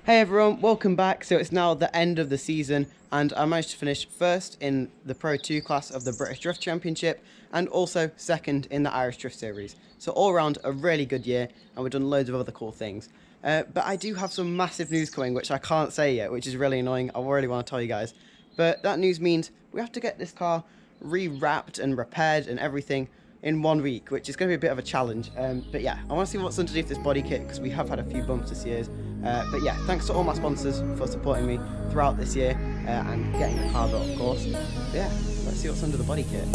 Hey everyone, welcome back. So it's now the end of the season and I managed to finish first in the Pro 2 class of the British Drift Championship and also second in the Irish Drift Series. So all around a really good year and we've done loads of other cool things. But I do have some massive news coming which I can't say yet, which is really annoying. I really want to tell you guys. But that news means we have to get this car re-wrapped and repaired and everything in 1 week, which is going to be a bit of a challenge. But yeah, I want to see what's underneath this body kit because we have had a few bumps this year. But yeah, thanks to all my sponsors for supporting me throughout this year and getting the car built, of course. But yeah, let's see what's under the body kit.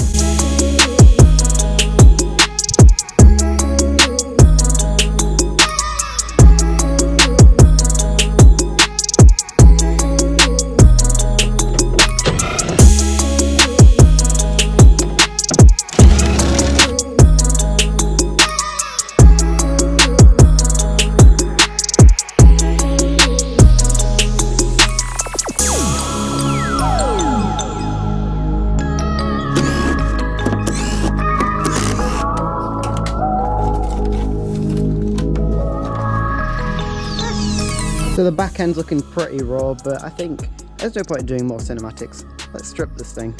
So the back end's looking pretty raw, but I think there's no point in doing more cinematics. Let's strip this thing.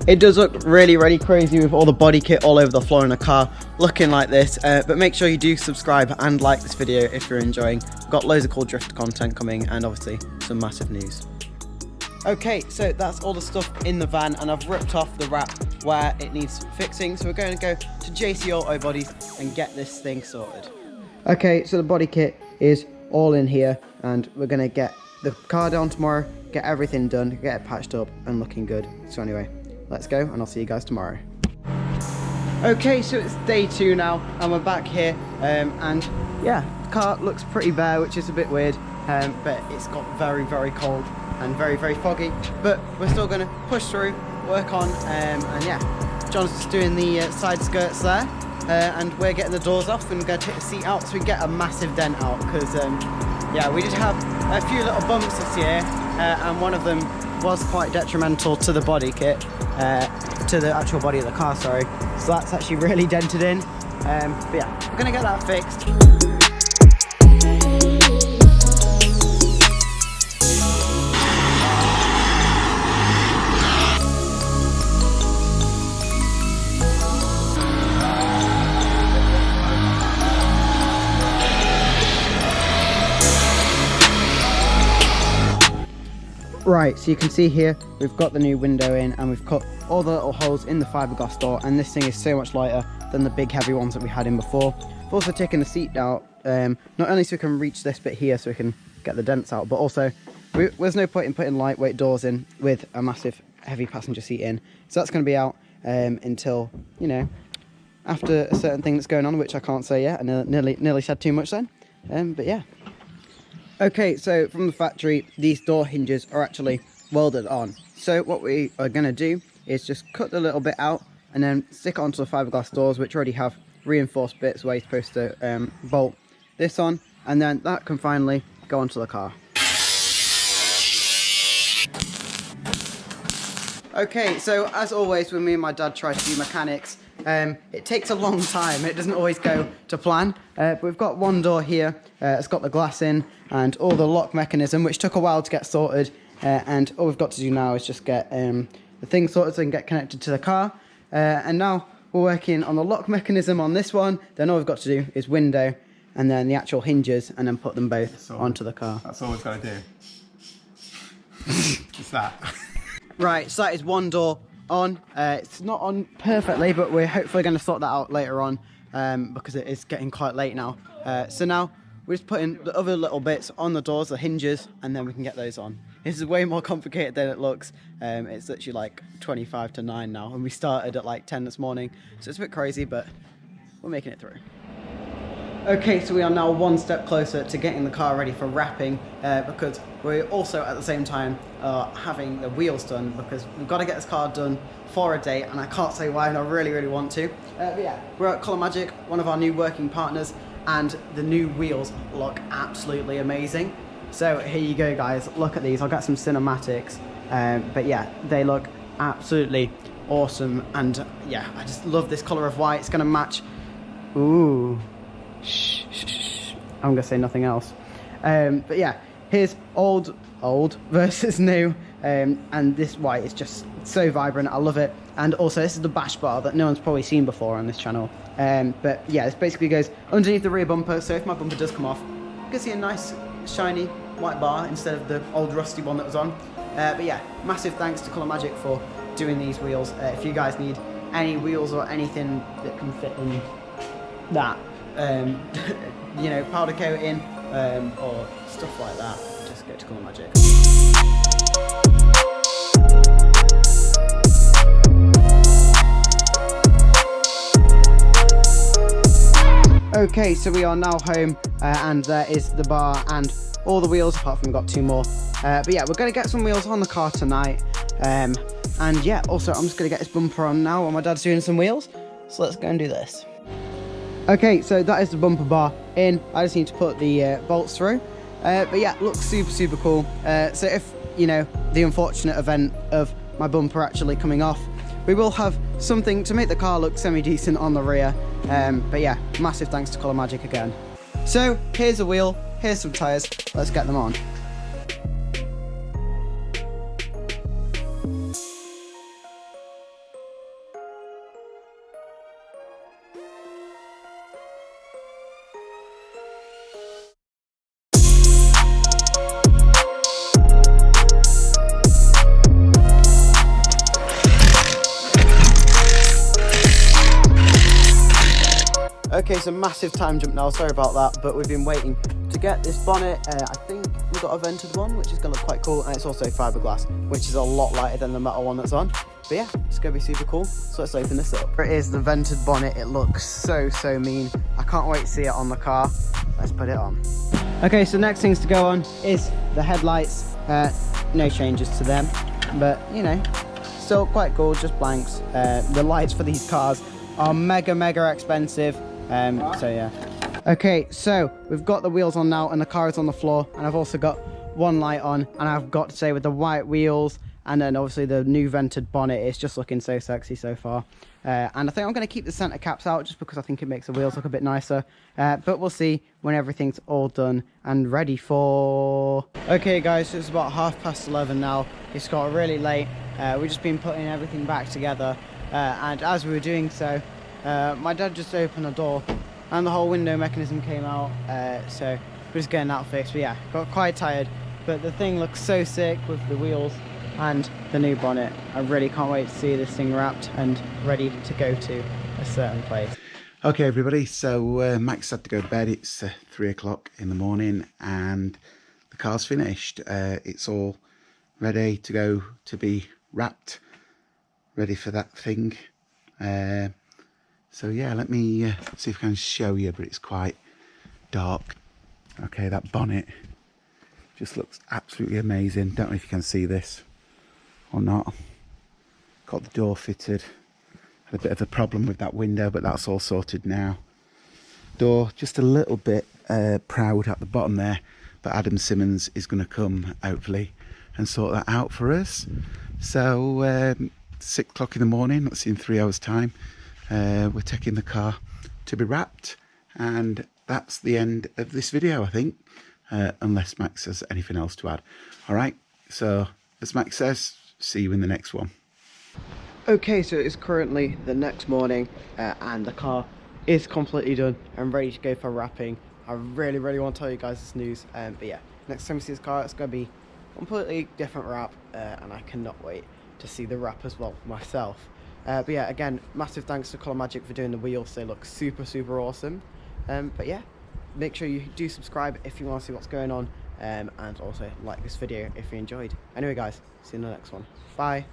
It does look really, really crazy with all the body kit all over the floor in the car, looking like this. But make sure you do subscribe and like this video if you're enjoying. We've got loads of cool drift content coming and obviously some massive news. Okay, so that's all the stuff in the van and I've ripped off the wrap where it needs fixing. So we're going to go to JC Auto Bodies and get this thing sorted. Okay, so the body kit is all in here and we're gonna get the car down tomorrow, get everything done, get it patched up and looking good. So anyway, let's go and I'll see you guys tomorrow. Okay, so it's day 2 now and we're back here and yeah, the car looks pretty bare, which is a bit weird, but it's got very, very cold and very, very foggy, but we're still gonna push through, work on, and yeah, John's just doing the side skirts there. And we're getting the doors off and we're going to take the seat out so we get a massive dent out because yeah, we did have a few little bumps this year and one of them was quite detrimental to the body kit, to the actual body of the car, sorry. So that's actually really dented in, but yeah, we're going to get that fixed. Right, so you can see here we've got the new window in and we've cut all the little holes in the fiberglass door and this thing is so much lighter than the big heavy ones that we had in before. We've also taken the seat out, not only so we can reach this bit here so we can get the dents out, but also there's no point in putting lightweight doors in with a massive heavy passenger seat in. So that's going to be out until, you know, after a certain thing that's going on, which I can't say yet. I nearly said too much then, but yeah. Okay, so from the factory, these door hinges are actually welded on. So what we are going to do is just cut the little bit out and then stick it onto the fiberglass doors, which already have reinforced bits where you're supposed to bolt this on, and then that can finally go onto the car. Okay, so as always when me and my dad try to do mechanics, it takes a long time. It doesn't always go to plan, but we've got one door here. It's got the glass in and all the lock mechanism, which took a while to get sorted, and all we've got to do now is just get the thing sorted so we can get connected to the car, and now we're working on the lock mechanism on this one. Then all we've got to do is window and then the actual hinges and then put them both onto the car. That's all we've got to do. Just that. Right, so that is one door on. It's not on perfectly, but we're hopefully going to sort that out later on because it is getting quite late now. So now we're just putting the other little bits on the doors, the hinges, and then we can get those on. This is way more complicated than it looks. It's literally like 25 to 9 now, and we started at like 10 this morning, so it's a bit crazy, but we're making it through. Okay, so we are now one step closer to getting the car ready for wrapping because we're also at the same time having the wheels done because we've got to get this car done for a date and I can't say why and I really, really want to. But yeah, we're at Colour Magic, one of our new working partners, and the new wheels look absolutely amazing. So here you go guys, look at these. I'll get some cinematics, but yeah, they look absolutely awesome and yeah, I just love this colour of white. It's going to match. Ooh. Shh, shh, shh. I'm gonna say nothing else. But yeah, here's old versus new, and this white is just so vibrant. I love it. And also, this is the bash bar that no one's probably seen before on this channel. But yeah, this basically goes underneath the rear bumper, so if my bumper does come off, you can see a nice shiny white bar instead of the old rusty one that was on. But yeah, massive thanks to Colour Magic for doing these wheels. If you guys need any wheels or anything that can fit in that, you know, powder coating or stuff like that, just go to Colour Magic. Okay, so we are now home, and there is the bar and all the wheels, apart from we've got 2 more. But yeah, we're going to get some wheels on the car tonight. And yeah, also I'm just going to get this bumper on now while my dad's doing some wheels. So let's go and do this. Okay, so that is the bumper bar in. I just need to put the bolts through. But yeah, looks super cool. So if, you know, the unfortunate event of my bumper actually coming off, we will have something to make the car look semi-decent on the rear. But yeah, massive thanks to Colour Magic again. So here's a wheel, here's some tyres, let's get them on. Okay, so massive time jump now, sorry about that, but we've been waiting to get this bonnet. I think we've got a vented one, which is going to look quite cool, and it's also fiberglass, which is a lot lighter than the metal one that's on. But yeah, it's going to be super cool, so let's open this up. Here it is, the vented bonnet. It looks so mean. I can't wait to see it on the car. Let's put it on. Okay, so next things to go on is the headlights. No changes to them, but you know, still quite cool, just blanks. The lights for these cars are mega expensive. So yeah. Okay, so we've got the wheels on now and the car is on the floor, and I've also got one light on, and I've got to say, with the white wheels and then obviously the new vented bonnet, it's just looking so sexy so far. And I think I'm going to keep the centre caps out just because I think it makes the wheels look a bit nicer. But we'll see when everything's all done and ready for... Okay guys, so it's about 11:30 now. It's got really late. We've just been putting everything back together, and as we were doing so, my dad just opened the door and the whole window mechanism came out, so we're just getting that fixed. But yeah, got quite tired, but the thing looks so sick with the wheels and the new bonnet. I really can't wait to see this thing wrapped and ready to go to a certain place. Okay everybody, so Max had to go to bed. It's 3 o'clock in the morning and the car's finished. It's all ready to go to be wrapped, ready for that thing. So yeah, let me see if I can show you, but it's quite dark. Okay, that bonnet just looks absolutely amazing. Don't know if you can see this or not. Got the door fitted. Had a bit of a problem with that window, but that's all sorted now. Door just a little bit proud at the bottom there, but Adam Simmons is going to come hopefully and sort that out for us. So 6 o'clock in the morning, that's in 3 hours time. We're taking the car to be wrapped, and that's the end of this video, I think, unless Max has anything else to add. All right, so as Max says, see you in the next one. Okay, so it's currently the next morning, and the car is completely done and ready to go for wrapping. I really want to tell you guys this news, but yeah, next time you see this car, it's going to be a completely different wrap, and I cannot wait to see the wrap as well myself. But yeah, again, massive thanks to Colour Magic for doing the wheels. They look super awesome. But yeah, make sure you do subscribe if you want to see what's going on, and also like this video if you enjoyed. Anyway guys, see you in the next one. Bye.